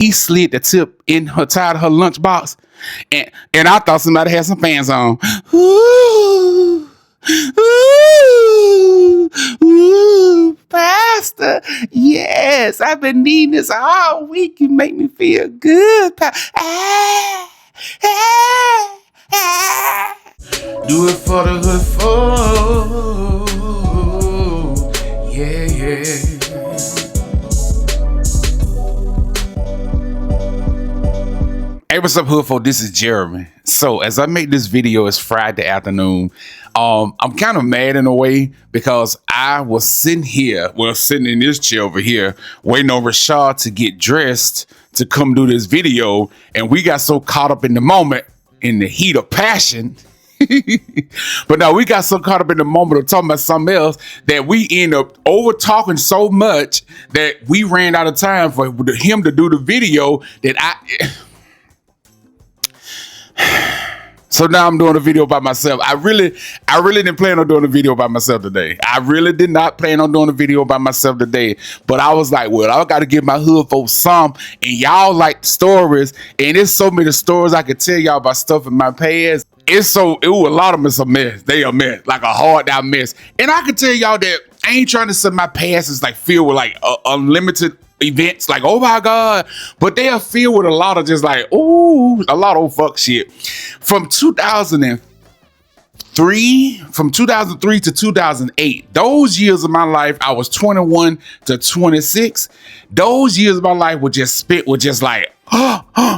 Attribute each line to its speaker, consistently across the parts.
Speaker 1: he slid the tip in her tied her lunchbox, and I thought somebody had some fans on. Ooh, ooh, ooh, Pastor. Yes, I've been needing this all week. You make me feel good, Pastor. Do it for the hood folk. Yeah, yeah. Hey, what's up, hood folk? This is Jeremy. So as I make this video, it's Friday afternoon. I'm kind of mad in a way because I was sitting in this chair over here, waiting on Rashard to get dressed to come do this video. And we got so caught up in the moment, in the heat of passion. But now we got so caught up in the moment of talking about something else that we end up over talking so much that we ran out of time for him to do the video that So now I'm doing a video by myself. I really didn't plan on doing a video by myself today. I really did not plan on doing a video by myself today. But I was like, well, I got to give my hood folks some. And y'all like stories. And there's so many stories I could tell y'all about stuff in my past. A lot of them is a mess. They a mess, like a hard out mess. And I can tell y'all that I ain't trying to say my past is like filled with like unlimited events, like, oh my God, but they are filled with a lot of just like, ooh, a lot of fuck shit. From 2003 to 2008, those years of my life, I was 21 to 26. Those years of my life were just spent with just like,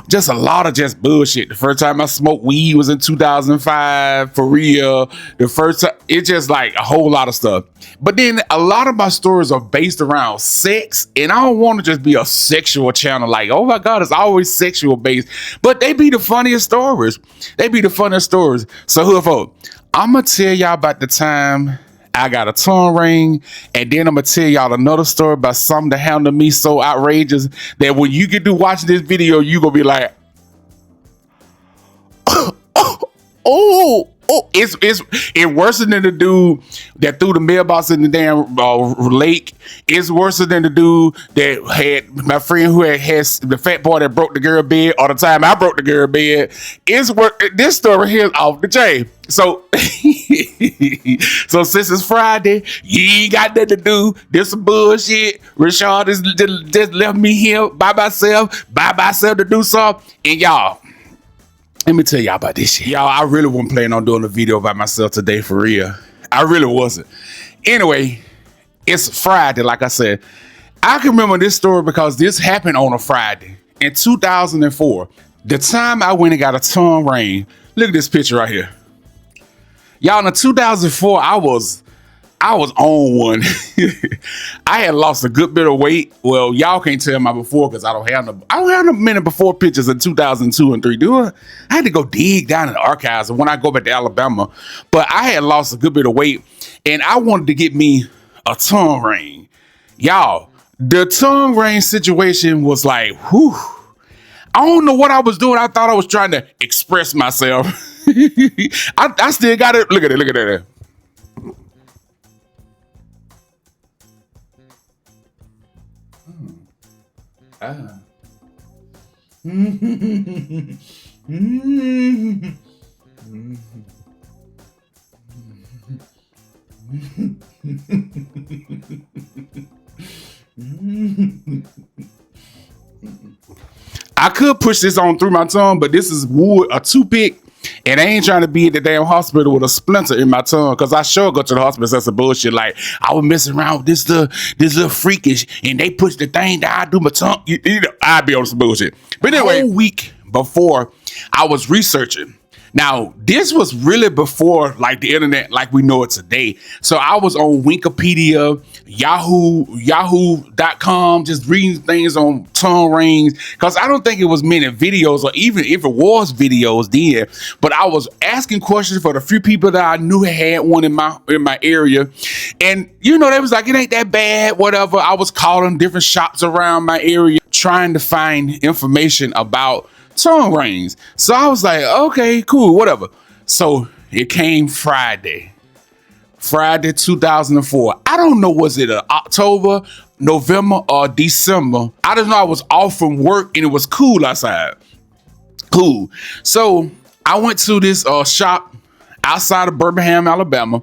Speaker 1: just a lot of just bullshit. The first time I smoked weed was in 2005, for real. The first time, it's just like a whole lot of stuff. But then a lot of my stories are based around sex, and I don't want to just be a sexual channel like, oh my God, it's always sexual based. But they be the funniest stories. So hood folk, I'm gonna tell y'all about the time I got a tongue ring, and then I'm gonna tell y'all another story about something that happened to me so outrageous that when you get to watching this video, you gonna be like, it's worse than the dude that threw the mailbox in the damn lake. It's worse than the dude that had my friend who had the fat boy that broke the girl bed, or the time I broke the girl bed. This story here is off the chain. So, so since it's Friday, you ain't got nothing to do. This some bullshit. Rashard just left me here by myself to do something. And y'all, let me tell y'all about this shit. Y'all, I really wasn't planning on doing a video by myself today, for real. I really wasn't. Anyway, it's Friday, like I said. I can remember this story because this happened on a Friday in 2004. The time I went and got a tongue ring. Look at this picture right here. Y'all, in 2004, I was on one. I had lost a good bit of weight. Well, y'all can't tell my before because I don't have no minute before pictures in 2002 and 3. I had to go dig down in the archives when I go back to Alabama. But I had lost a good bit of weight, and I wanted to get me a tongue ring. Y'all, the tongue ring situation was like, whew. I don't know what I was doing. I thought I was trying to express myself. I still got it. Look at it. I could push this on through my tongue, but this is wood, a toothpick, and I ain't trying to be at the damn hospital with a splinter in my tongue, because I sure go to the hospital. That's some bullshit. Like, I was messing around with this little freakish, and they push the thing down, I do my tongue. You know, I'd be on some bullshit. But anyway, a week before, I was researching. Now, this was really before like the internet like we know it today. So I was on Wikipedia, Yahoo.com, just reading things on tongue rings, because I don't think it was many videos, or even if it was videos then, but I was asking questions for the few people that I knew had one in my area. And you know, they was like, it ain't that bad, whatever. I was calling different shops around my area trying to find information about tongue rings. So I was like, okay, cool, whatever. So it came Friday. Friday 2004. I don't know, was it October, November, or December? I just know I was off from work and it was cool outside. Cool. So I went to this shop outside of Birmingham, Alabama,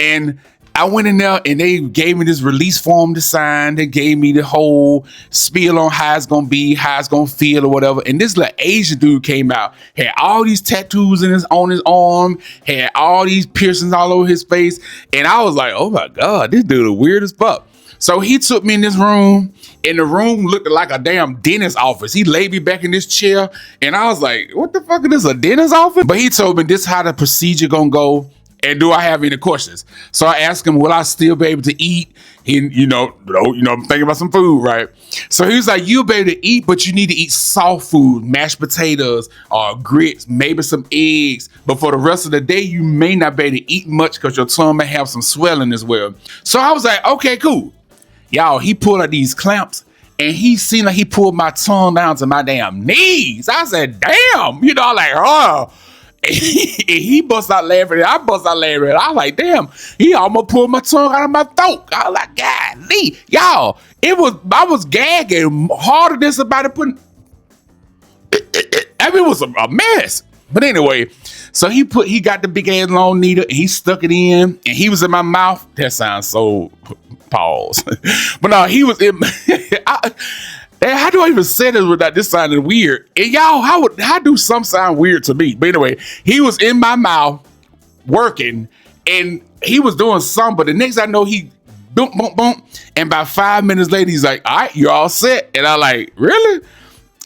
Speaker 1: and I went in there and they gave me this release form to sign. They gave me the whole spiel on how it's gonna be, how it's gonna feel or whatever. And this little Asian dude came out, had all these tattoos on his arm, had all these piercings all over his face. And I was like, oh my God, this dude is weird as fuck. So he took me in this room, and the room looked like a damn dentist office. He laid me back in this chair, and I was like, what the fuck is this, a dentist office? But he told me this is how the procedure gonna go. And do I have any questions? So I asked him, will I still be able to eat? And I'm thinking about some food, right? So he was like, you'll be able to eat, but you need to eat soft food, mashed potatoes, grits, maybe some eggs. But for the rest of the day, you may not be able to eat much because your tongue may have some swelling as well. So I was like, okay, cool. Y'all, he pulled out these clamps, and he seemed like he pulled my tongue down to my damn knees. I said, damn, like, oh. And he bust out laughing, and I bust out laughing. I was like, damn, he almost pulled my tongue out of my throat. I was like, golly, y'all, I was gagging harder than somebody putting. I mean, it was a mess. But anyway, so he got the big ass long needle, and he stuck it in, and he was in my mouth. That sounds so pause, but no, he was in. How do I even say this without this sounding weird? And y'all, how do some sound weird to me? But anyway, he was in my mouth working, and he was doing something, but the next I know, he boom, boom, boom. And about 5 minutes later, he's like, all right, you're all set. And I'm like, really?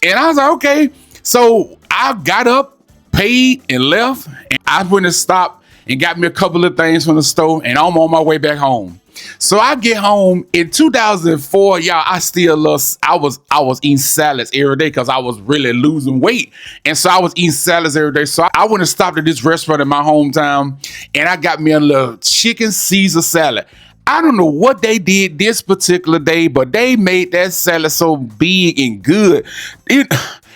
Speaker 1: And I was like, okay. So I got up, paid, and left. And I went and stopped and got me a couple of things from the store, and I'm on my way back home. So I get home in 2004, y'all. I was eating salads every day because I was really losing weight, and so I was eating salads every day. So I went and stopped at this restaurant in my hometown, and I got me a little chicken Caesar salad. I don't know what they did this particular day, but they made that salad so big and good.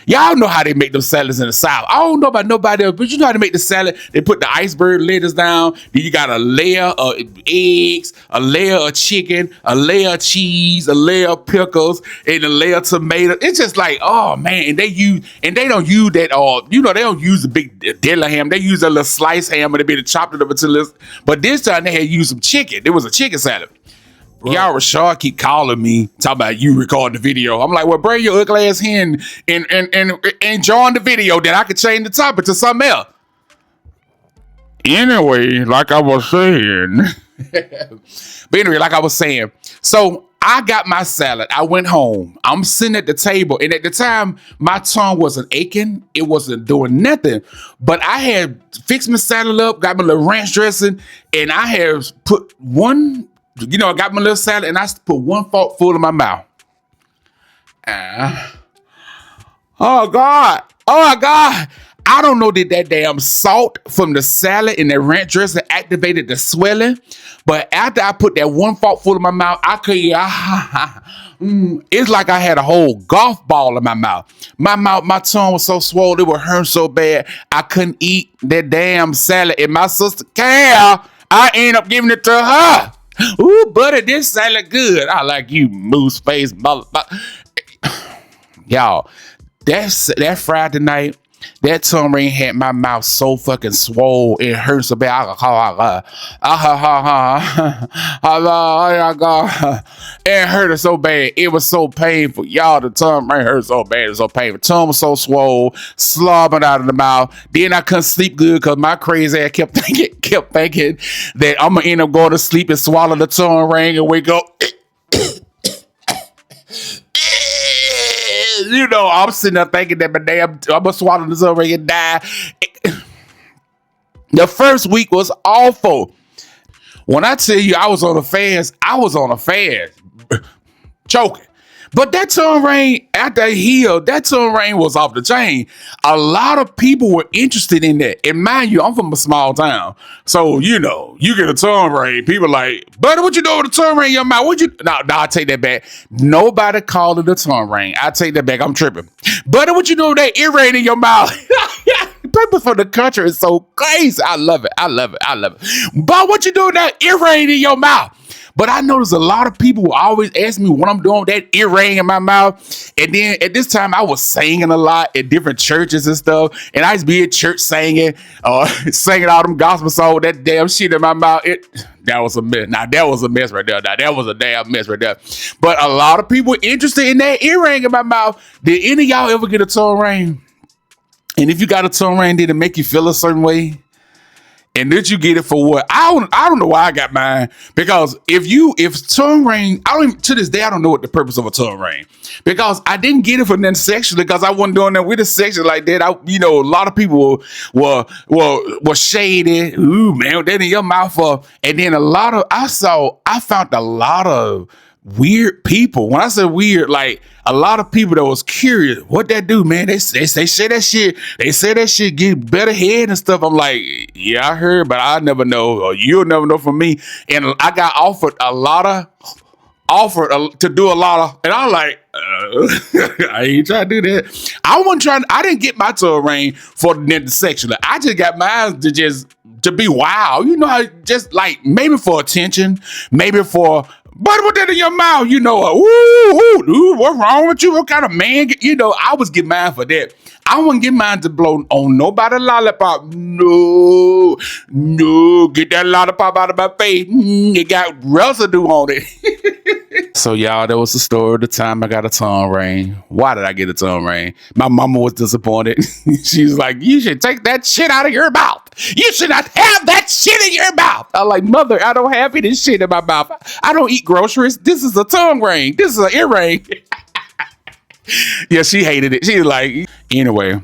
Speaker 1: Y'all know how they make those salads in the South. I don't know about nobody else, but you know how to make the salad. They put the iceberg lettuce down. Then you got a layer of eggs, a layer of chicken, a layer of cheese, a layer of pickles, and a layer of tomato. It's just like, oh man, and they don't use that, they don't use the big deli ham. They use a little sliced ham, and they be chopped it up into this. But this time they had used some chicken. It was a chicken salad. Bro. Y'all, Rashard keep calling me, talking about you recording the video. I'm like, well, bring your ugly ass in and join the video, then I could change the topic to something else. Anyway, like I was saying. But anyway, like I was saying. So I got my salad. I went home. I'm sitting at the table. And at the time, my tongue wasn't aching. It wasn't doing nothing. But I had fixed my salad up, got my little ranch dressing, and I had put one... I got my little salad, and I put one fork full in my mouth. Oh, God. Oh, my God. I don't know that damn salt from the salad and the ranch dressing activated the swelling. But after I put that one fork full in my mouth, it's like I had a whole golf ball in my mouth. My tongue was so swollen, it would hurt so bad, I couldn't eat that damn salad. And my sister, Cal, I ended up giving it to her. Ooh, buddy, this salad good. I like you, moose face motherfucker. Y'all, that Friday night, that tongue ring had my mouth so fucking swole. It hurt so bad. It hurt so bad. It was so painful. Y'all, the tongue ring hurt so bad. It was so painful. Tongue was so swole, slobbing out of the mouth. Then I couldn't sleep good because my crazy ass kept thinking that I'm going to end up going to sleep and swallow the tongue ring and wake up. I'm sitting there thinking that I'm gonna swallow this over and die. The first week was awful. When I tell you I was on a fast, choking. But that tongue ring, after I healed, that tongue ring was off the chain. A lot of people were interested in that. And mind you, I'm from a small town. So, you get a tongue ring. People like, buddy, what you doing with a tongue ring in your mouth? No, I take that back. Nobody called it a tongue ring. I take that back. I'm tripping. Buddy, what you doing with that earring in your mouth? people from the country is so crazy. I love it. I love it. I love it. But what you doing that earring in your mouth? But I notice a lot of people will always ask me what I'm doing with that earring in my mouth. And then at this time, I was singing a lot at different churches and stuff. And I used to be at church singing, singing all them gospel songs, that damn shit in my mouth. That was a mess. Now, that was a mess right there. Now, that was a damn mess right there. But a lot of people interested in that earring in my mouth. Did any of y'all ever get a tongue ring? And if you got a tongue ring, did it make you feel a certain way? And did you get it for what? I don't know why I got mine. Because if tongue ring, to this day, I don't know what the purpose of a tongue ring. Because I didn't get it for nothing sexually, because I wasn't doing that with a section like that. A lot of people were shady. Ooh, man, that in your mouth. And then I found a lot of weird people. When I say weird, like a lot of people that was curious, what that do, man? They say that shit. They say that shit get better head and stuff. I'm like, yeah, I heard, but I never know, or you'll never know from me. And I got offered to do a lot of, and I'm like, I ain't trying to do that. I didn't get my tongue ring for the sexually. I just got mine to be wild. Just like maybe for attention, maybe for. But what that in your mouth? Ooh, what's wrong with you? What kind of man? I was getting mine for that. I wouldn't get mine to blow on nobody lollipop. No, get that lollipop out of my face. It got residue on it. So y'all, that was the story of the time I got a tongue ring. Why did I get a tongue ring? My mama was disappointed. She's like, you should take that shit out of your mouth. You should not have that shit in your mouth. I'm like, mother, I don't have any shit in my mouth. I don't eat groceries. This is a tongue ring. This is an earring. Yeah, she hated it. She was like, anyway.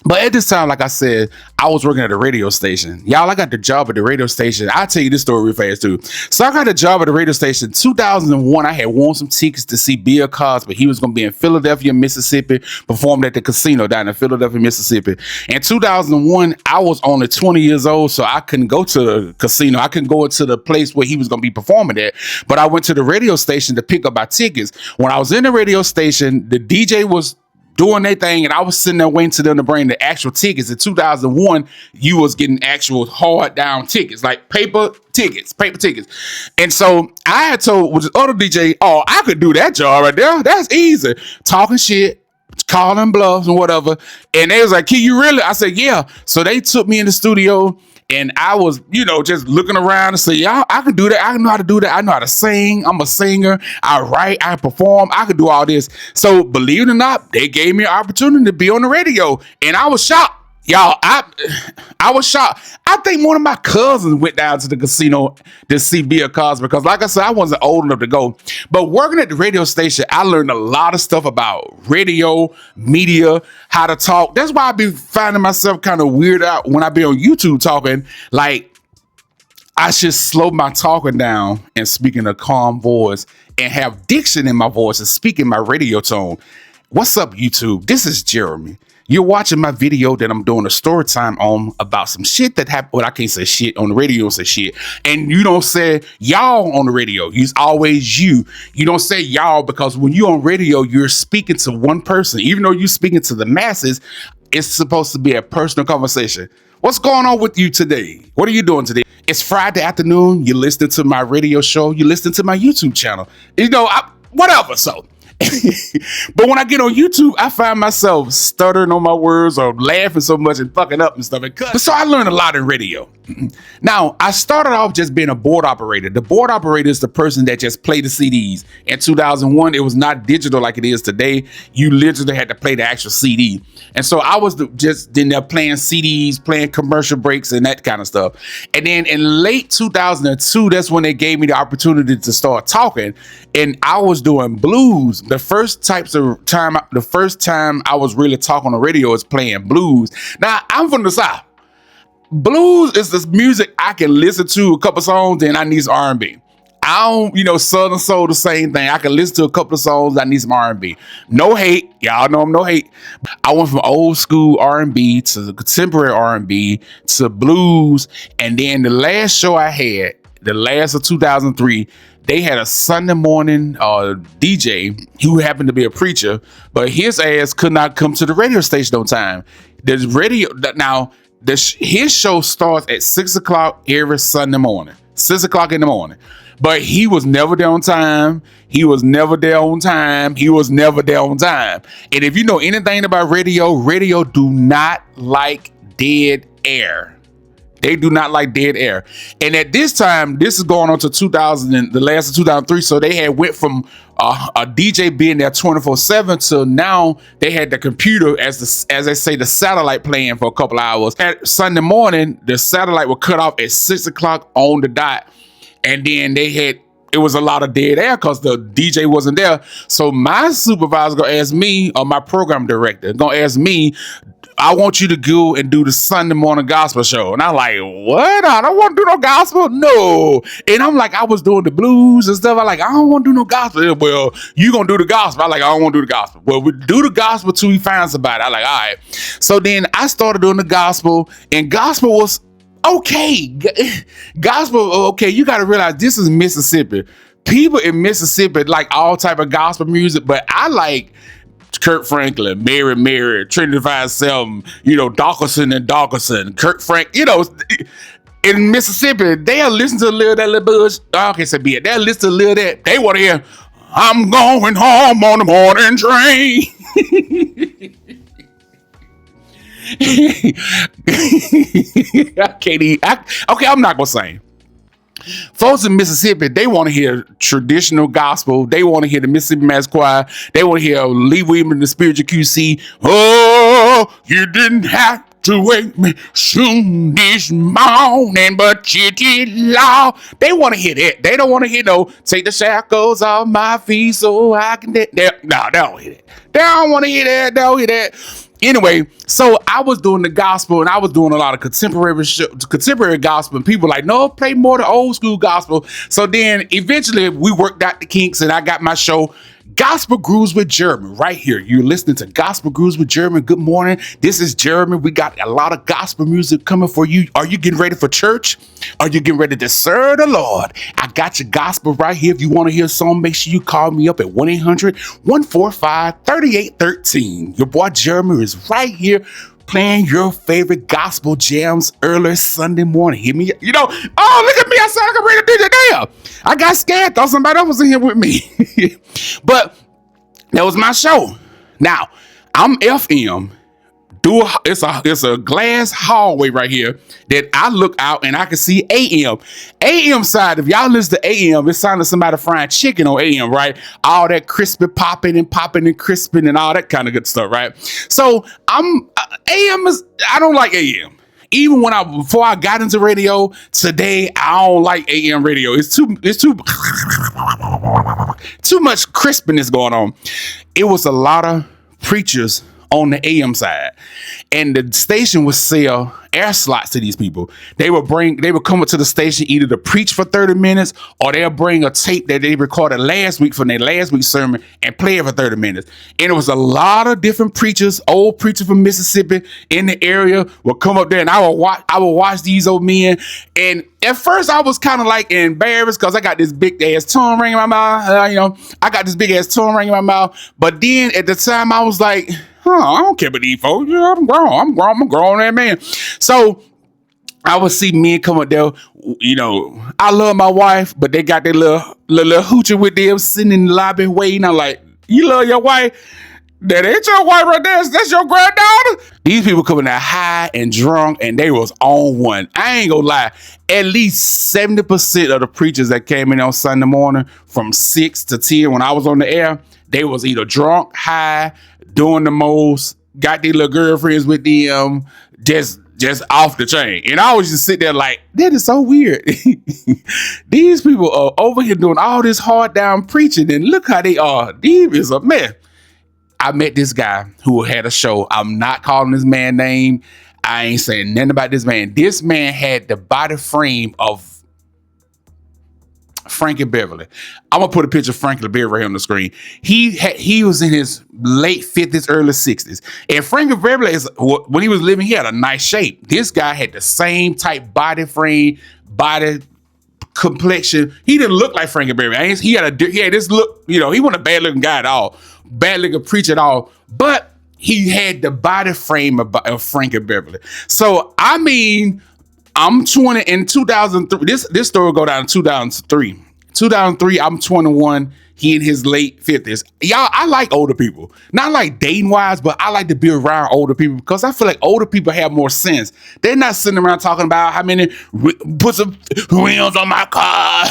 Speaker 1: But at this time, like I said, I was working at a radio station. Y'all, I got the job at the radio station. I'll tell you this story real fast, too. So I got a job at the radio station. 2001, I had won some tickets to see Bill Cosby. He was going to be in Philadelphia, Mississippi, performed at the casino down in Philadelphia, Mississippi. In 2001, I was only 20 years old, so I couldn't go to the casino. I couldn't go to the place where he was going to be performing at. But I went to the radio station to pick up my tickets. When I was in the radio station, the DJ was doing their thing, and I was sitting there waiting to them to bring the actual tickets. In 2001, you was getting actual hard down tickets, like paper tickets. And so I had told with the other DJ, oh, I could do that job right there. That's easy. Talking shit, calling bluffs and whatever. And they was like, can you really? I said, yeah. So they took me in the studio, and I was, just looking around and say, yeah, I can do that. I know how to do that. I know how to sing. I'm a singer. I write. I perform. I can do all this. So believe it or not, they gave me an opportunity to be on the radio. And I was shocked. Y'all, I was shocked. I think one of my cousins went down to the casino to see Bill Cosby, because like I said, I wasn't old enough to go. But working at the radio station, I learned a lot of stuff about radio, media, how to talk. That's why I be finding myself kind of weird out when I be on YouTube talking. Like, I should slow my talking down and speak in a calm voice and have diction in my voice and speak in my radio tone. What's up, YouTube? This is Jeremy. You're watching my video that I'm doing a story time on about some shit that happened. Well, I can't say shit on the radio, say shit. And you don't say y'all on the radio. It's always you. You don't say y'all, because when you're on radio, you're speaking to one person. Even though you're speaking to the masses, it's supposed to be a personal conversation. What's going on with you today? What are you doing today? It's Friday afternoon. You're listening to my radio show. You're listening to my YouTube channel. Whatever. So. But when I get on YouTube, I find myself stuttering on my words or laughing so much and fucking up and stuff. So I learned a lot in radio. Now, I started off just being a board operator. The board operator is the person that just played the CDs. In 2001, it was not digital like it is today. You literally had to play the actual CD. And so I was just in there playing CDs, playing commercial breaks and that kind of stuff. And then in late 2002, that's when they gave me the opportunity to start talking. And I was doing blues. The first time I was really talking on the radio is playing blues. Now, I'm from the South. Blues is this music I can listen to a couple songs, then I need some R&B. I don't, Southern Soul, the same thing. I can listen to a couple of songs, I need some R&B. No hate. Y'all know I'm no hate. I went from old school R&B to contemporary R&B to blues. And then the last show I had, the last of 2003, they had a Sunday morning DJ who happened to be a preacher, but his ass could not come to the radio station on time. The radio now, his show starts at 6 o'clock every Sunday morning, 6 o'clock in the morning. But he was never there on time. He was never there on time. He was never there on time. And if you know anything about radio do not like dead air. They do not like dead air. And at this time, this is going on to 2000 and the last of 2003. So they had went from a DJ being there 24/7 to now they had the computer as they say, the satellite playing for a couple hours. At Sunday morning, the satellite would cut off at 6 o'clock on the dot. And then it was a lot of dead air because the DJ wasn't there. So my supervisor gonna ask me, or my program director gonna ask me, I want you to go and do the Sunday morning gospel show. And I'm like, what? I don't want to do no gospel. No. And I'm like, I was doing the blues and stuff. I'm like, I don't want to do no gospel. Well, you gonna do the gospel. I'm like, I don't want to do the gospel. Well, we do the gospel till we find somebody. I'm like, all right. So then I started doing the gospel, and gospel was okay. Gospel, okay. You got to realize this is Mississippi. People in Mississippi like all type of gospel music, but I like Kurt Franklin, Mary, Trinity 5-7, Dawkinson and Dawkinson, Kurt Frank, in Mississippi, they'll listen to a little of that little buzz. Okay, so be it. They'll listen to a little of that. They want to hear, I'm going home on the morning train. I can't eat. Okay, I'm not going to sing. Folks in Mississippi, they want to hear traditional gospel. They want to hear the Mississippi Mass Choir. They want to hear Lee Williams and the Spiritual QC. Oh, you didn't have to wake me soon this morning, but you did, Lord. They want to hear that. They don't want to hear take the shackles off my feet so I can. No, they don't hear that. They don't want to hear that. They don't hear that. Anyway, so I was doing the gospel, and I was doing a lot of contemporary gospel, and people were like, no, play more the old school gospel. So then eventually we worked out the kinks, and I got my show, Gospel Grooves with Jeremy, right here. You're listening to Gospel Grooves with Jeremy. Good morning. This is Jeremy. We got a lot of gospel music coming for you. Are you getting ready for church? Are you getting ready to serve the Lord? I got your gospel right here. If you want to hear a song, make sure you call me up at 1-800-145-3813. Your boy Jeremy is right here playing your favorite gospel jams early Sunday morning. Hear me? Oh, look at me. I sound like a radio DJ. Damn. I got scared. Thought somebody else was in here with me. But that was my show. Now, I'm FM. It's a glass hallway right here that I look out and I can see AM. AM side, if y'all listen to AM, it sounds like somebody frying chicken on AM, right? All that crispy popping and crisping and all that kind of good stuff, right? So AM is, I don't like AM. Even before I got into radio, today I don't like AM radio. It's too much crispiness going on. It was a lot of preachers on the AM side, and the station would sell air slots to these people. They would come up to the station either to preach for 30 minutes, or they'll bring a tape that they recorded last week from their last week's sermon and play it for 30 minutes. And it was a lot of different preachers, old preachers from Mississippi in the area would come up there, and I would watch these old men. And at first I was kind of like embarrassed because I got this big ass tongue ring in my mouth. I got this big ass tongue ring in my mouth. But then at the time I was like, I don't care about these folks. I'm grown. I'm a grown man. So I would see men come up there. I love my wife, but they got their little hoochie with them sitting in the lobby waiting. I'm like, you love your wife? That ain't your wife right there. That's your granddaughter. These people coming out high and drunk, and they was on one. I ain't gonna lie. At least 70% of the preachers that came in on Sunday morning from 6 to 10 when I was on the air, they was either drunk, high, doing the most, got their little girlfriends with them, just off the chain. And I always just sit there like, that is so weird. These people are over here doing all this hard down preaching, and look how they are. These is a mess. I met this guy who had a show. I'm not calling this man name. I ain't saying nothing about this man. This man had the body frame of Frankie Beverly. I'm gonna put a picture of Frankie Beverly right here on the screen. He was in his late 50s, early 60s. And Frankie Beverly when he was living, he had a nice shape. This guy had the same type body frame, body complexion. He didn't look like Frankie Beverly. He had this look, he wasn't a bad looking guy at all, bad looking preacher at all. But he had the body frame of Frankie Beverly. So I mean, I'm 20 in 2003. This story will go down in 2003. 2003, I'm 21. He in his late 50s. Y'all, I like older people. Not like dating wise, but I like to be around older people because I feel like older people have more sense. They're not sitting around talking about how many put some rims on my car.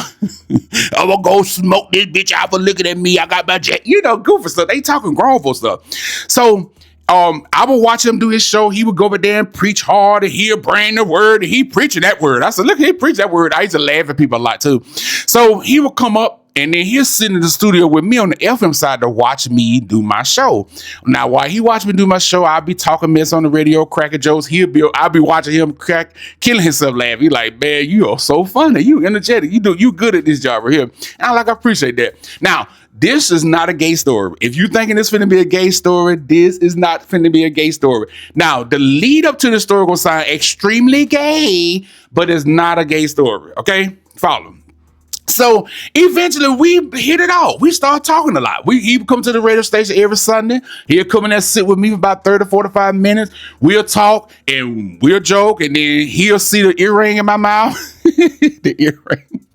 Speaker 1: I'm gonna go smoke this bitch out for looking at me. I got my jet. You know, goofy stuff. They talking grown for stuff. So I would watch him do his show. He would go over there and preach hard, and he'll bring the word, and he preaching that word. I said, look, he preached that word. I used to laugh at people a lot too. So he would come up, and then he'll sit in the studio with me on the FM side to watch me do my show. Now, while he watched me do my show, I'll be talking mess on the radio, cracking jokes. I'll be watching him killing himself laughing. He like, man, you are so funny. You energetic. You good at this job right here. And I appreciate that. Now, this is not a gay story. If you thinking this finna be a gay story, this is not finna be a gay story. Now, the lead up to the story will sound extremely gay, but it's not a gay story. Okay? Follow. So eventually we hit it off. We start talking a lot. He would come to the radio station every Sunday. He'll come in and sit with me for about 30, 45 minutes. We'll talk and we'll joke, and then he'll see the earring in my mouth. The earring.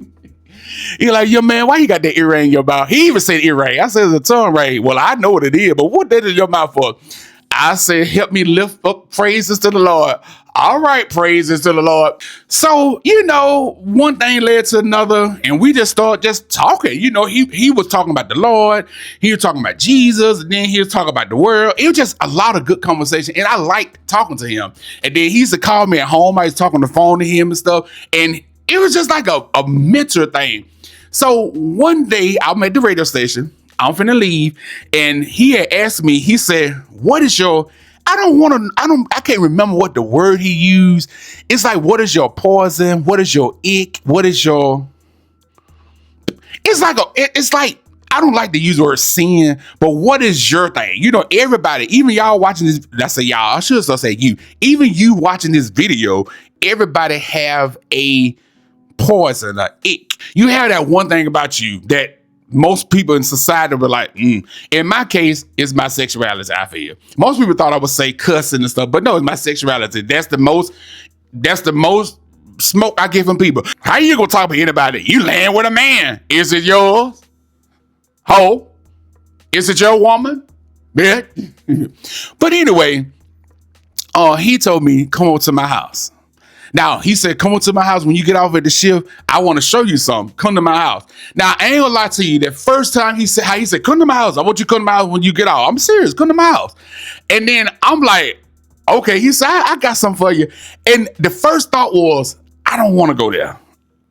Speaker 1: He like, yo, man, why you got that earring in your mouth? He even said earring. I said, it's a tongue ring. Well, I know what it is, but what that is in your mouth for? I said, help me lift up praises to the Lord. All right, praises to the Lord. So, one thing led to another, and we just started just talking. He was talking about the Lord. He was talking about Jesus, and then he was talking about the world. It was just a lot of good conversation, and I liked talking to him. And then he used to call me at home. I was talking on the phone to him and stuff, and it was just like a mentor thing. So one day, I'm at the radio station. I'm finna leave, and he had asked me, he said, what is your, I can't remember what the word he used. It's like, what is your poison? What is your ick? What is your, it's like, I don't like to use the word sin, but what is your thing? Everybody, even y'all watching this, I say y'all, I should still say you, even you watching this video, everybody have a poison, an ick. You have that one thing about you that most people in society were like, In my case, it's my sexuality, I feel. Most people thought I would say cussing and stuff, but no, it's my sexuality. That's the most smoke I get from people. How you gonna talk to anybody? You laying with a man. Is it yours? Ho? Is it your woman? Yeah. But anyway, he told me, come over to my house. Now, he said, come to my house when you get off at the shift. I want to show you something. Come to my house. Now, I ain't gonna lie to you. That first time he said, come to my house. I want you to come to my house when you get off. I'm serious. Come to my house. And then I'm like, okay. He said, I got something for you. And the first thought was, I don't want to go there.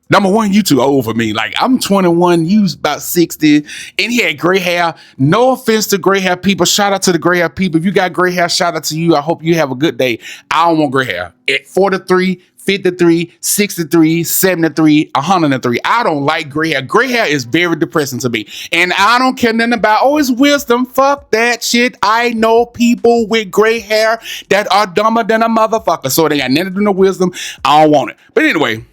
Speaker 1: Number one, you too old for me. Like, I'm 21, you about 60, and he had gray hair. No offense to gray hair people. Shout out to the gray hair people. If you got gray hair, shout out to you. I hope you have a good day. I don't want gray hair. At 43, 53, 63, 73, 103. I don't like gray hair. Gray hair is very depressing to me. And I don't care nothing about, it's wisdom. Fuck that shit. I know people with gray hair that are dumber than a motherfucker. So they got nothing to do with wisdom. I don't want it. But anyway,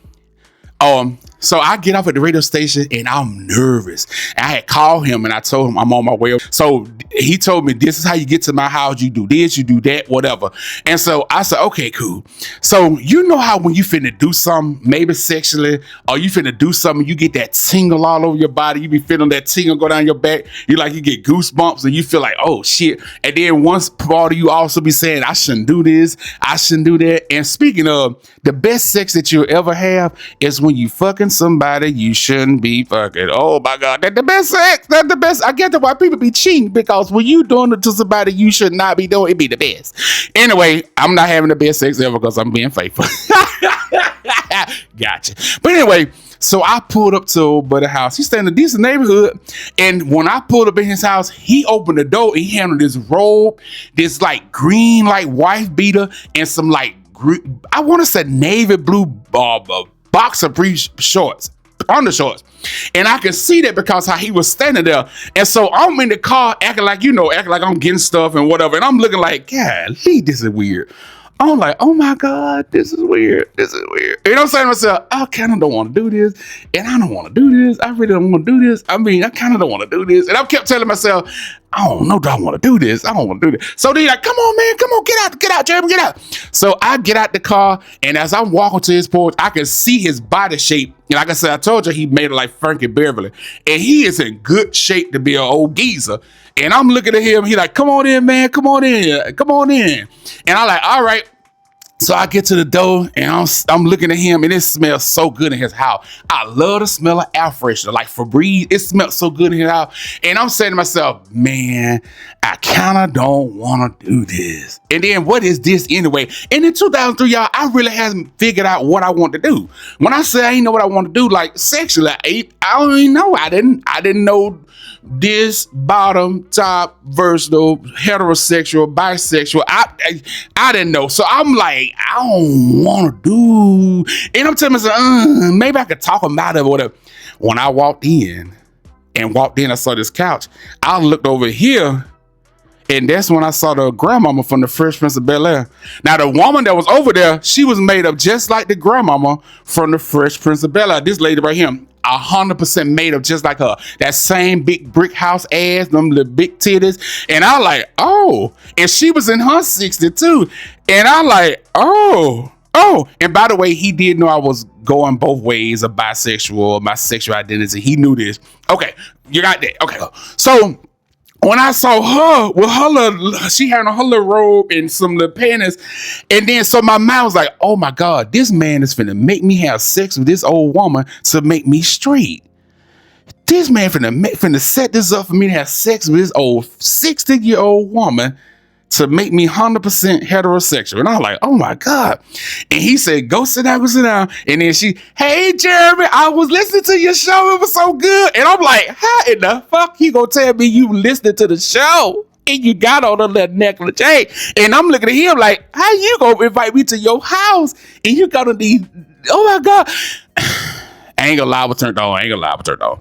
Speaker 1: so I get off at the radio station and I'm nervous. I had called him and I told him I'm on my way. So he told me, this is how you get to my house. You do this, you do that, whatever. And so I said, okay, cool. So you know how when you finna do something, maybe sexually, or you finna do something, you get that tingle all over your body. You be feeling that tingle go down your back. You get goosebumps and you feel like, oh shit. And then once part of you also be saying, I shouldn't do this, I shouldn't do that. And speaking of, the best sex that you'll ever have is when you fucking somebody you shouldn't be fucking. Oh my God, that's the best sex. That's the best. I get why people be cheating, because when you doing it to somebody you should not be doing, it be the best. Anyway, I'm not having the best sex ever because I'm being faithful. Gotcha. But anyway, so I pulled up to old buddy's house. He stayed in a decent neighborhood. And when I pulled up in his house, he opened the door and he handled this robe, this like green, like wife beater, and some like, I want to say navy blue boxer brief shorts, undershorts. And I can see that because how he was standing there. And so I'm in the car acting like I'm getting stuff and whatever. And I'm looking like, God, this is weird. I'm like, oh my God, this is weird. This is weird. You know what I'm saying to myself? I kind of don't want to do this. And I don't want to do this. I really don't want to do this. I mean, I kind of don't want to do this. And I kept telling myself, I don't know, do I want to do this? I don't want to do this. So they're like, come on, man, come on, get out, Jeremy, get out. So I get out the car, and as I'm walking to his porch, I can see his body shape. And like I said, I told you he made it like Frankie Beverly. And he is in good shape to be an old geezer. And I'm looking at him, he like, come on in, man, come on in, come on in. And I'm like, all right. So I get to the door and I'm looking at him, and it smells so good in his house. I love the smell of air freshener, like Febreze. It smells so good in his house. And I'm saying to myself, man, I kind of don't want to do this. And then what is this anyway? And in 2003, y'all, I really haven't figured out what I want to do. When I say I ain't know what I want to do, like sexually, I don't even know. I didn't know this, bottom, top, versatile, heterosexual, bisexual. I didn't know. So I'm like, I don't want to do. And I'm telling myself, maybe I could talk about it or whatever. When I walked in, I saw this couch. I looked over here, and that's when I saw the grandmama from the Fresh Prince of Bel-Air. Now, the woman that was over there, she was made up just like the grandmama from the Fresh Prince of Bel-Air. This lady right here, 100% made up just like her. That same big brick house ass, them little big titties. And I like, oh. And she was in her 60s too. And I like, oh. And by the way, he did know I was going both ways of bisexual, my sexual identity. He knew this. Okay, you got that. Okay, so when I saw her with her little, she had on her little robe and some little panties, and then so my mind was like, oh my God, this man is finna make me have sex with this old woman to make me straight. This man finna set this up for me to have sex with this old 60-year-old woman to make me 100% heterosexual. And I was like, oh my God. And he said, go sit down. And then hey, Jeremy, I was listening to your show. It was so good. And I'm like, how in the fuck you gonna tell me you listening to the show and you got on a little necklace? Hey, and I'm looking at him like, how you gonna invite me to your house and you got on these, oh my God. I ain't gonna lie, I was turned on.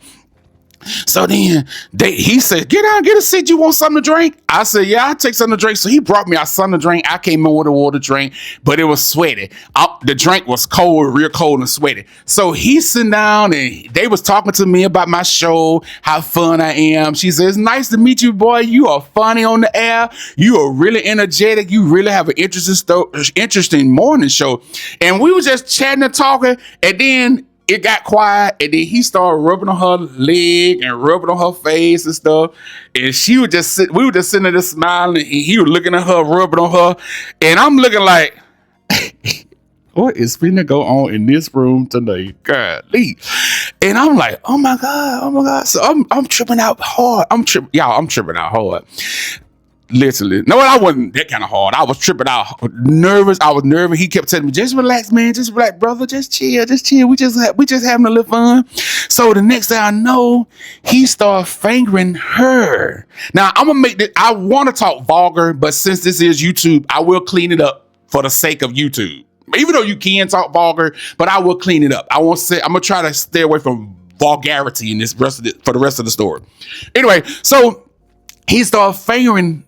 Speaker 1: So then he said, get down, get a seat. You want something to drink? I said, yeah, I'll take something to drink. So he brought me out something to drink. I came in with a water drink, but it was sweaty. The drink was cold, real cold and sweaty. So he's sitting down and they was talking to me about my show, how fun I am. She says, nice to meet you, boy. You are funny on the air. You are really energetic. You really have an interesting morning show. And we were just chatting and talking, and then it got quiet, and then he started rubbing on her leg and rubbing on her face and stuff. And we were just sitting there smiling, and he was looking at her, rubbing on her. And I'm looking like, what is finna go on in this room tonight? Golly. And I'm like, oh my God. So I'm tripping out hard. I'm tripping out hard. Literally. No, I wasn't that kind of hard. I was tripping out, nervous. I was nervous. He kept telling me, just relax, man. Just relax, brother. Just chill. We just having a little fun. So the next thing I know, he started fingering her. Now I'm gonna make this. I want to talk vulgar, but since this is YouTube, I will clean it up for the sake of YouTube. Even though you can talk vulgar, but I will clean it up. I'm gonna try to stay away from vulgarity in for the rest of the story. Anyway, so he started fingering.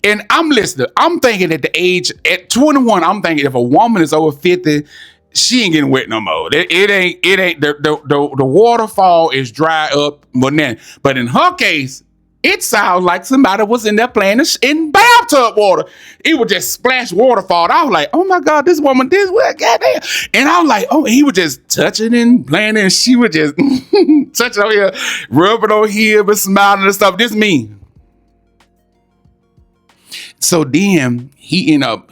Speaker 1: And I'm listening. I'm thinking at 21, I'm thinking if a woman is over 50, she ain't getting wet no more. It ain't the waterfall is dry up, but in her case, it sounds like somebody was in there playing in bathtub water. It would just splash waterfall. I was like, oh my God, this woman did what? Goddamn. And I was like, oh, he was just touching and playing, and she was just touching on here, rubbing on here, but smiling and stuff. This me. So then he ended up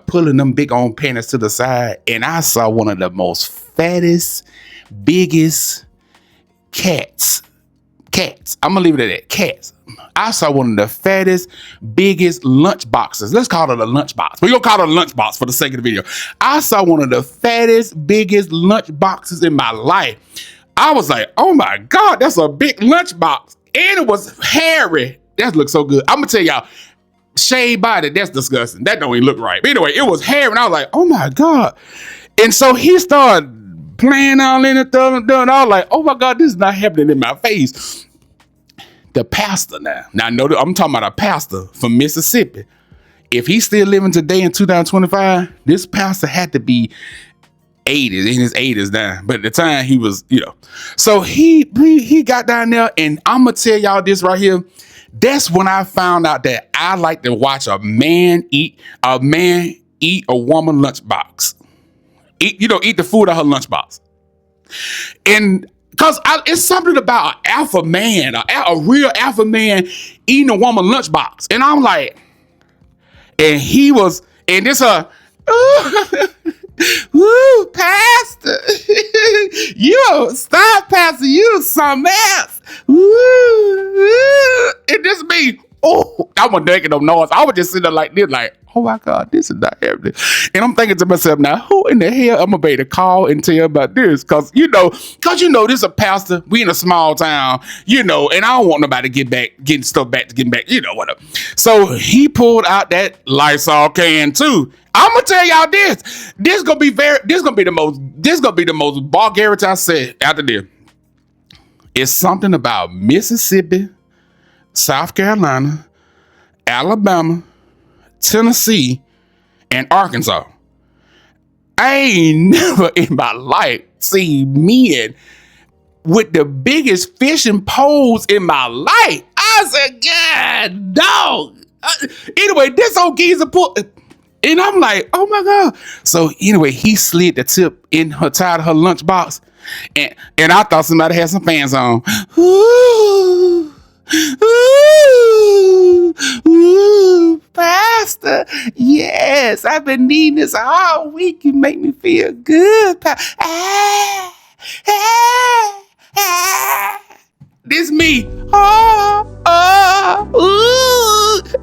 Speaker 1: pulling them big on panties to the side, and I saw one of the most fattest, biggest cats. I'm gonna leave it at that. Cats. I saw one of the fattest, biggest lunch boxes. Let's call it a lunch box. We're gonna call it a lunch box for the sake of the video. I saw one of the fattest, biggest lunch boxes in my life. I was like, oh my God, that's a big lunch box. And it was hairy. That looks so good. I'm gonna tell y'all, shaved body, that's disgusting. That don't even look right. But anyway, it was hairy, and I was like, oh my God. And so he started playing all in it, and I was like, oh my God, this is not happening in my face. The pastor now I know that I'm talking about a pastor from Mississippi. if he's still living today in 2025, this pastor had to be 80s, in his 80s now. But at the time he was, so he got down there, and I'm gonna tell y'all this right here. That's when I found out that I like to watch a man eat a woman lunchbox. Eat the food out her lunchbox. And because it's something about an alpha man, a real alpha man eating a woman lunchbox. And I'm like, and he was, and this woo, pastor. Stop, pastor. You something else. Woo. And this me. Oh, I wasn't making no noise. I was just sitting there like this, like, oh my God, this is not happening. And I'm thinking to myself, now, who in the hell I'm gonna be to call and tell about this? Cause this is a pastor. We in a small town, and I don't want nobody getting stuff back, whatever. So he pulled out that Lysol can too. I'm gonna tell y'all this. This gonna be the most vulgarity I said after this. It's something about Mississippi, South Carolina, Alabama, Tennessee, and Arkansas. I ain't never in my life seen men with the biggest fishing poles in my life. I said, God, dog. Anyway, this old geezer pulled, and I'm like, oh my God. So anyway, he slid the tip in her tied her lunchbox, and I thought somebody had some fans on. Ooh. Ooh, pastor. Yes, I've been needing this all week. You make me feel good. This me.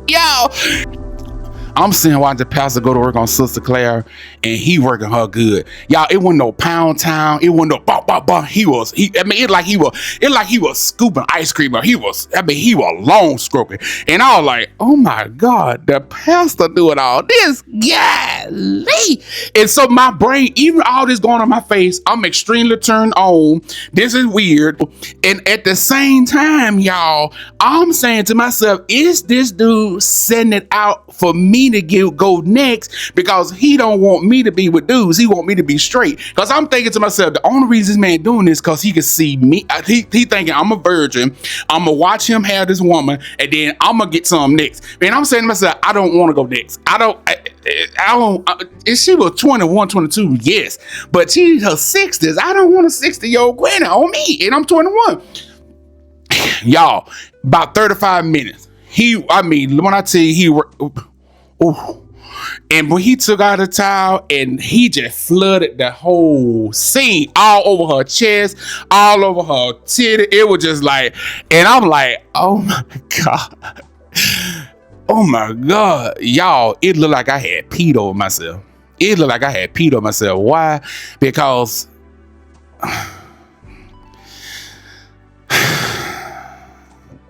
Speaker 1: Y'all. I'm seeing watching the pastor go to work on Sister Claire, and he working her good. Y'all, it wasn't no pound town. It wasn't no bump, bump, bump. It like he was scooping ice cream. He was long scoping. And I was like, oh my God, the pastor doing all this. Golly. And so my brain, even all this going on my face, I'm extremely turned on. This is weird. And at the same time, y'all, I'm saying to myself, is this dude setting it out for me to go next, because he don't want me to be with dudes. He want me to be straight. Because I'm thinking to myself, the only reason this man doing this because he can see me. He thinking I'm a virgin. I'm gonna watch him have this woman, and then I'm gonna get some next. And I'm saying to myself, I don't want to go next. I don't. If she was 21, 22, yes, but she's her 60s. I don't want a 60-year-old granny on me, and I'm 21. Y'all, about 35 minutes. When I tell you and when he took out the towel and he just flooded the whole scene all over her chest, all over her titty, it was just like, and I'm like, oh my God. Oh my God. Y'all, it looked like I had peed over myself. Why? Because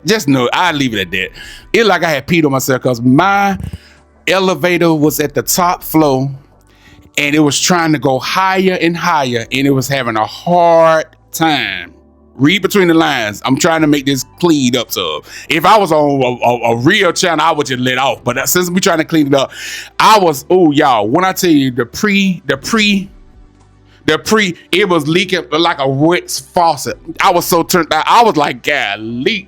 Speaker 1: just know, I leave it at that. It like I had peed on myself because my elevator was at the top floor, and it was trying to go higher and higher, and it was having a hard time. Read between the lines. I'm trying to make this cleaned up. So if I was on a real channel, I would just let off. But since we trying to clean it up, y'all, when I tell you the pre, it was leaking like a wet faucet. I was so turned out. I was like, golly.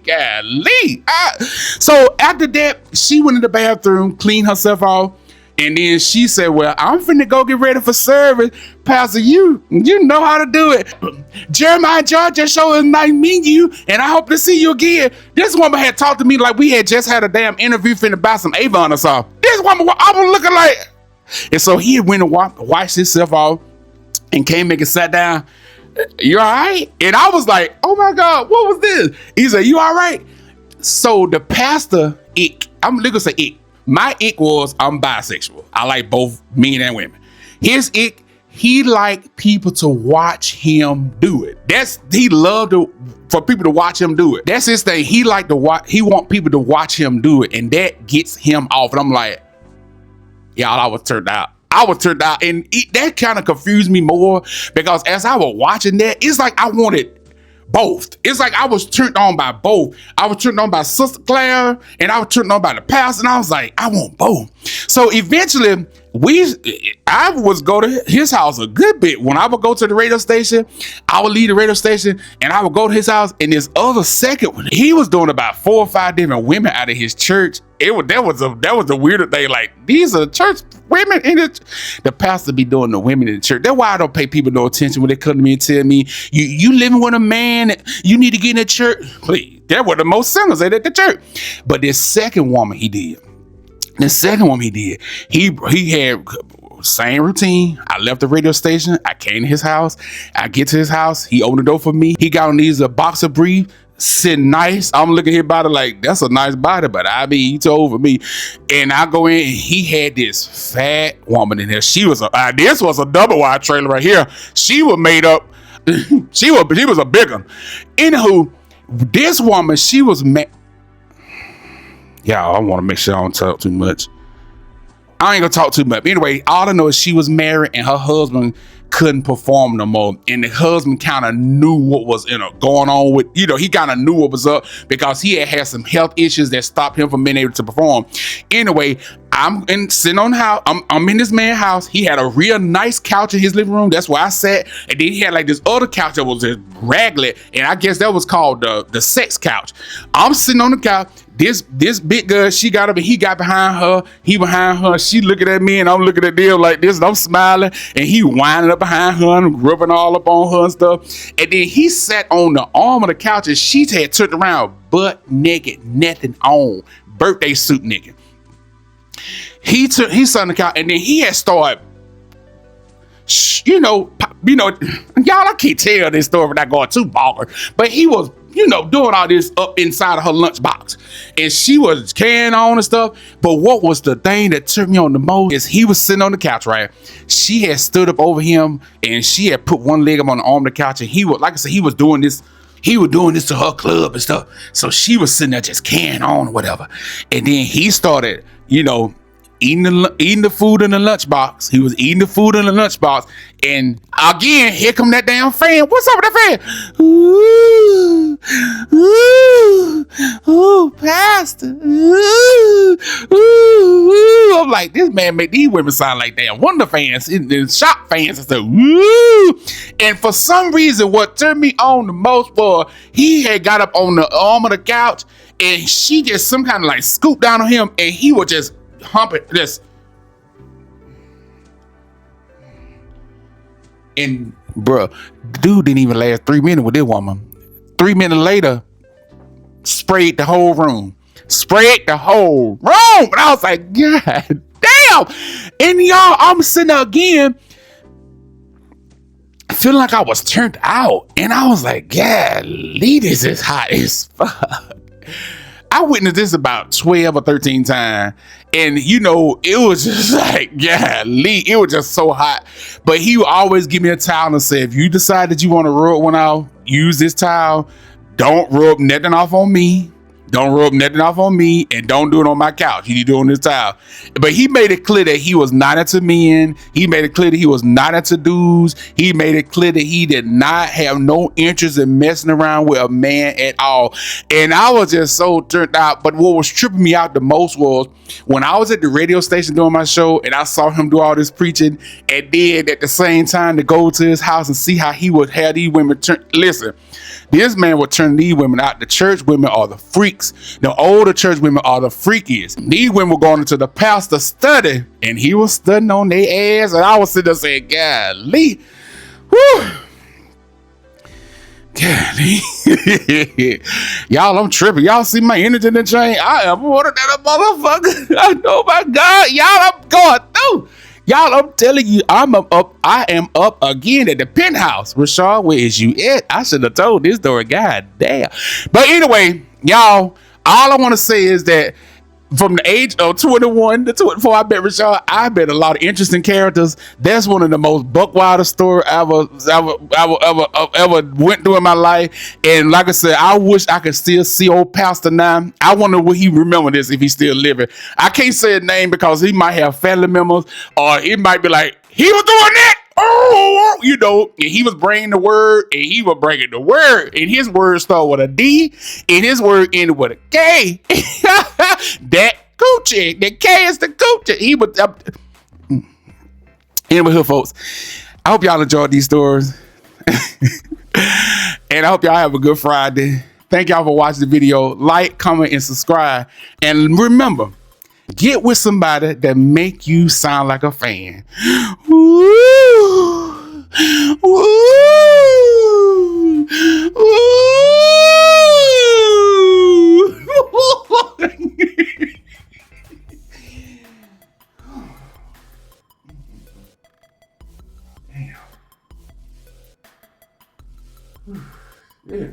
Speaker 1: So after that, she went in the bathroom, cleaned herself off, and then she said, well, I'm finna go get ready for service. Pastor, you know how to do it. Jeremiah Georgia show is nice meeting you, and I hope to see you again. This woman had talked to me like we had just had a damn interview finna buy some Avon or something. This woman, I was looking like, and so he went and washed himself off and came back and sat down. You all right? And I was like, oh my God, what was this? He said, you all right? So the pastor, I'm gonna say ick. My ick was I'm bisexual. I like both men and women. His ick, he liked people to watch him do it. He loved for people to watch him do it. That's his thing. He want people to watch him do it, and that gets him off. And I'm like, y'all, I was turned out. And that kind of confused me more, because as I was watching that, it's like I wanted both. It's like I was turned on by both. I was turned on by Sister Claire, and I was turned on by the pastor, and I was like, I want both. So eventually, I would go to his house a good bit. When I would go to the radio station, I would leave the radio station, and I would go to his house, and this other second one, he was doing about 4 or 5 different women out of his church. That was the weirder thing. Like, these are church women in it. The pastor be doing the women in the church. That's why I don't pay people no attention when they come to me and tell me, you living with a man, you need to get in the church. Please, that was the most sinners at the church. But this second woman he did. He had same routine. I left the radio station. I came to his house. I get to his house. He opened the door for me. He got on these boxer briefs, sitting nice. I'm looking at his body like, that's a nice body, but I mean, he told over me. And I go in, and he had this fat woman in there. She was this was a double wide trailer right here. She was made up. she was a big one. Anywho, this woman, she was Y'all, I want to make sure I don't talk too much. I ain't gonna talk too much. Anyway, all I know is she was married and her husband couldn't perform no more. And the husband kind of knew what was going on with, he kind of knew what was up because he had some health issues that stopped him from being able to perform. Anyway, I'm sitting on the house. I'm in this man's house. He had a real nice couch in his living room. That's where I sat. And then he had like this other couch that was just raggedy. And I guess that was called the sex couch. I'm sitting on the couch. This big girl, she got up and he got behind her. He behind her. She looking at me and I'm looking at them like this and I'm smiling. And he winding up behind her and rubbing all up on her and stuff. And then he sat on the arm of the couch and she had turned around butt naked, nothing on, birthday suit naked. He sat on the couch and then he had started, y'all, I can't tell this story without going too vulgar, but he was, doing all this up inside of her lunchbox. And she was carrying on and stuff. But what was the thing that turned me on the most is he was sitting on the couch, right? She had stood up over him and she had put one leg up on the arm of the couch. And he was, like I said, he was doing this to her club and stuff. So she was sitting there just carrying on or whatever. And then he started, eating the food in the lunchbox. He was eating the food in the lunchbox. And again, here come that damn fan. What's up with that fan? Ooh, pastor. Ooh. I'm like, this man make these women sound like damn Wonder fans and shop fans and stuff. Ooh. And for some reason, what turned me on the most was he had got up on the arm of the couch and she just some kind of like scooped down on him and he was just humping this. And bruh, dude didn't even last 3 minutes with this woman. 3 minutes later, sprayed the whole room. And I was like, God damn. And y'all, I'm sitting there again, feeling like I was turned out. And I was like, golly, this is hot as fuck. I witnessed this about 12 or 13 times. And, it was just like, golly, it was just so hot. But he would always give me a towel and say, if you decide that you want to rub one out, use this towel. Don't rub nothing off on me. And don't do it on my couch. You do it on this towel. But he made it clear that he was not into men. He made it clear that he was not into dudes. He made it clear that he did not have no interest in messing around with a man at all. And I was just so turned out. But what was tripping me out the most was when I was at the radio station doing my show and I saw him do all this preaching and then at the same time to go to his house and see how he would have these women turn. Listen, this man would turn these women out. The church women are the freaks. The older church women are the freakiest. These women were going into the pastor study and he was studying on their ass and I was sitting there saying, golly, whew. Golly. Y'all, I'm tripping. Y'all see my energy in the chain? I am more than that motherfucker. I know, my God. Y'all, I'm going through. Y'all, I'm telling you, I am up again at the penthouse. Rashard, where is you at? I should have told this story. God damn. But anyway, y'all, all I want to say is that from the age of 21 to 24, I met Rashard. I met a lot of interesting characters. That's one of the most buckwild stories I ever went through in my life. And like I said, I wish I could still see old Pastor now. I wonder will he remember this if he's still living. I can't say his name because he might have family members or it might be like, he was doing that. oh, you know, and he was bringing the word, and he was bringing the word, and his word started with a D, and his word ended with a K. That coochie, the K is the coochie. He was anyway, here, folks. I hope y'all enjoyed these stories, and I hope y'all have a good Friday. Thank y'all for watching the video. Like, comment, and subscribe. And remember, get with somebody that make you sound like a fan. Woo! Woo! Woo! Damn. Yeah.